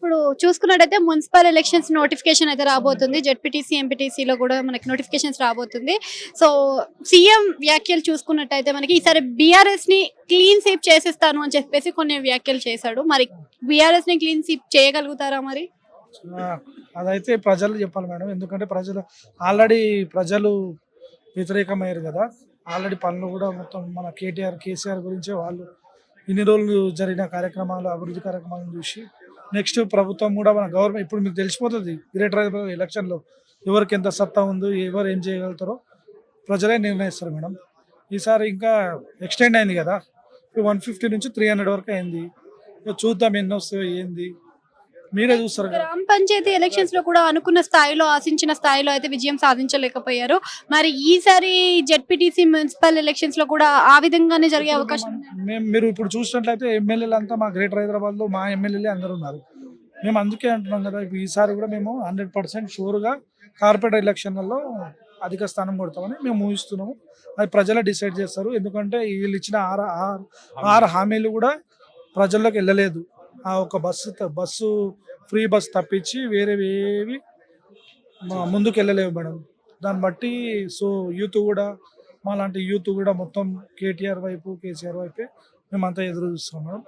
ఇప్పుడు చూసుకున్నట్టయితే municipal elections notification అయితే రాబోతుంది. జెడ్పీటీసీ, ఎంపీటీసీలో కూడా మనకి నోటిఫికేషన్స్ రాబోతుంది. సో సీఎం వ్యాఖ్యలు చూసుకున్నట్టయితే మనకి ఈసారి బీఆర్ఎస్ని క్లీన్ స్వీప్ చేసేస్తాను అని చెప్పేసి కొన్ని వ్యాఖ్యలు చేశాడు. మరి బీఆర్ఎస్ని క్లీన్ స్వీప్ చేయగలుగుతారా మరి? అదైతే ప్రజలు చెప్పాలి మేడం. ఎందుకంటే ఆల్రెడీ ప్రజలు వ్యతిరేకమయ్యారు కదా. ఆల్రెడీ పనులు కూడా మొత్తం మన కేసీఆర్ గురించే వాళ్ళు ఇన్ని రోజులు జరిగిన కార్యక్రమాలు, అభివృద్ధి కార్యక్రమాలను చూసి నెక్స్ట్ ప్రభుత్వం కూడా మన గవర్నమెంట్ ఇప్పుడు మీకు తెలిసిపోతుంది. గ్రేటర్ హైదరాబాద్ ఎలక్షన్లో ఎవరికి ఎంత సత్తా ఉందో, ఎవరు ఏం చేయగలుగుతారో ప్రజలే నిర్ణయిస్తారు మేడం. ఈసారి ఇంకా ఎక్స్టెండ్ అయింది కదా, 150 నుంచి 300 వరకు అయింది. చూద్దాం ఎన్ని వస్తాయో ఏంది, మీరే చూస్తారు కదా. గ్రామ పంచాయతీ ఎలక్షన్స్ లో కూడా అనుకున్న స్థాయిలో, ఆశించిన స్థాయిలో అయితే విజయం సాధించలేకపోయారు. మరి ఈసారి జెడ్పీటీసీ మున్సిపల్ ఎలక్షన్స్ లో కూడా ఆ విధంగానే జరిగే అవకాశం ఉందా? మీరు ఇప్పుడు చూసినట్లయితే ఎమ్మెల్యేలు అంతా మా గ్రేటర్ హైదరాబాద్ లో మా ఎమ్మెల్యేలే అందరూ ఉన్నారు. మేము అందుకే అంటున్నాం కదా, ఇప్పుడు ఈసారి కూడా మేము 100% షూర్గా కార్పొరేటర్ ఎలక్షన్లలో అధిక స్థానం కొడతామని మేము ఊహిస్తున్నాము. అది ప్రజలే డిసైడ్ చేస్తారు. ఎందుకంటే వీళ్ళు ఇచ్చిన ఆరు హామీలు కూడా ప్రజల్లోకి వెళ్ళలేదు. ఆ ఒక బస్సు ఫ్రీ బస్ తప్పించి వేరేవి ముందుకు వెళ్ళలేవు మేడం. దాన్ని బట్టి సో యూత్ కూడా, మా లాంటి యూత్ కూడా మొత్తం కేటీఆర్ వైపు, కేసీఆర్ వైపే మేమంతా ఎదురు చూస్తున్నాం.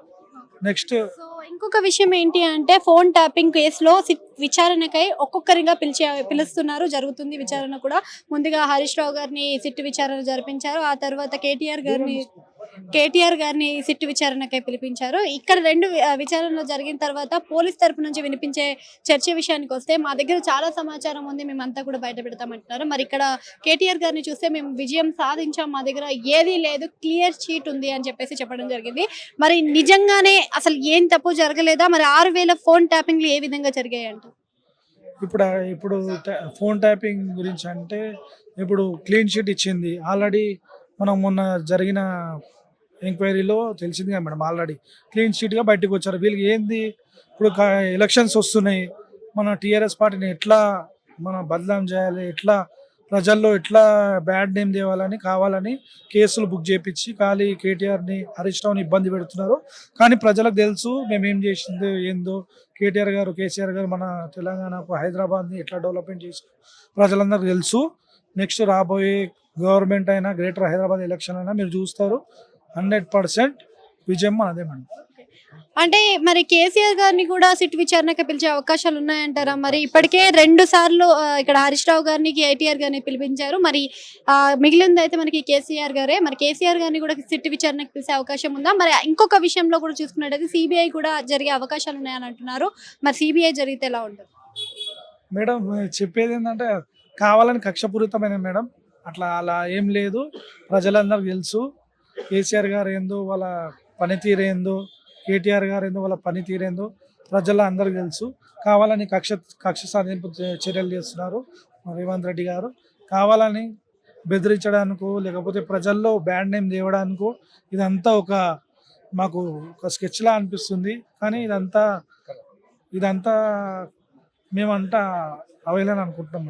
నెక్స్ట్ సో ఇంకొక విషయం ఏంటి అంటే, ఫోన్ ట్యాపింగ్ కేసులో విచారణకై ఒక్కొక్కరిగా పిలుస్తున్నారు, జరుగుతుంది విచారణ కూడా. ముందుగా హరీష్ రావు గారిని సిట్ విచారణ జరిపించారు. ఆ తర్వాత కేటీఆర్ గారిని సిట్ విచారణకై పిలిపించారు. ఇక్కడ రెండు విచారణలు జరిగిన తర్వాత పోలీస్ తరపు నుంచి వినిపించే చర్చ విషయానికి వస్తే, మా దగ్గర చాలా సమాచారం ఉంది, మేమంతా కూడా బయట పెడతామంటున్నారు. మరి ఇక్కడ కేటీఆర్ గారిని చూస్తే మేము విజయం సాధించాం, మా దగ్గర ఏదీ లేదు, క్లియర్ చీట్ ఉంది అని చెప్పేసి చెప్పడం జరిగింది. మరి నిజంగానే అసలు ఏం తప్పు జరగలేదా? మరి 6,000 ఫోన్ ట్యాపింగ్లు ఏ విధంగా జరిగాయంట? ఇప్పుడు ఫోన్ ట్యాపింగ్ గురించి అంటే, ఇప్పుడు క్లీన్ షీట్ ఇచ్చింది ఆల్రెడీ. మనం మొన్న జరిగిన ఎంక్వైరీలో తెలిసింది కదా మేడం, ఆల్రెడీ క్లీన్ షీట్గా బయటకు వచ్చారు. వీళ్ళకి ఏంది, ఇప్పుడు ఎలక్షన్స్ వస్తున్నాయి, మన టీఆర్ఎస్ పార్టీని ఎట్లా మనం బదనాం చేయాలి, ఎట్లా ప్రజల్లో ఎట్లా బ్యాడ్ నేమ్ తేవాలని కావాలని కేసులు బుక్ చేయించి ఖాళీ కేటీఆర్ని, హరీష్ రావుని ఇబ్బంది పెడుతున్నారు. కానీ ప్రజలకు తెలుసు మేమేం చేసిందో ఏందో. కేటీఆర్ గారు, కేసీఆర్ గారు మన తెలంగాణకు, హైదరాబాద్ని ఎట్లా డెవలప్మెంట్ చేసి ప్రజలందరికీ తెలుసు. నెక్స్ట్ రాబోయే గవర్నమెంట్ అయినా, గ్రేటర్ హైదరాబాద్ ఎలక్షన్ అయినా మీరు చూస్తారు. 100% విజయం మనదే మేడం. అంటే మరి కేసీఆర్ గారిని కూడా సిట్ విచారణకు పిలిచే అవకాశాలు ఉన్నాయంటారా? మరి ఇప్పటికే 2 సార్లు ఇక్కడ హరీష్ రావు గారిని, కేటీఆర్ గారిని పిలిపించారు. మరి మిగిలింది అయితే మనకి కేసీఆర్ గారే. మరి కేసీఆర్ గారిని కూడా సిట్ విచారణకు పిలిచే అవకాశం ఉందా? మరి ఇంకొక విషయంలో కూడా చూసుకున్నట్టయితే సిబిఐ కూడా జరిగే అవకాశాలు ఉన్నాయని అంటున్నారు. మరి సిబిఐ జరిగితే ఎలా ఉంటుంది మేడం? చెప్పేది ఏంటంటే, కావాలని కక్షపూరితమైన మేడం, అలా ఏం లేదు. ప్రజలందరికీ తెలుసు కేసీఆర్ గారు ఏందో, వాళ్ళ పనితీరేందో, కేటీఆర్ గారు ఏందో, వాళ్ళ పనితీరేందో ప్రజల్లో అందరికీ తెలుసు. కావాలని కక్ష సాధింపు చర్యలు చేస్తున్నారు రేవంత్ రెడ్డి గారు. కావాలని బెదిరించడానికో, లేకపోతే ప్రజల్లో బ్యాడ్ నేమ్ తేవడానికో ఇదంతా మాకు ఒక స్కెచ్లా అనిపిస్తుంది. కానీ ఇదంతా మేమంతా అవైలని అనుకుంటున్నాం.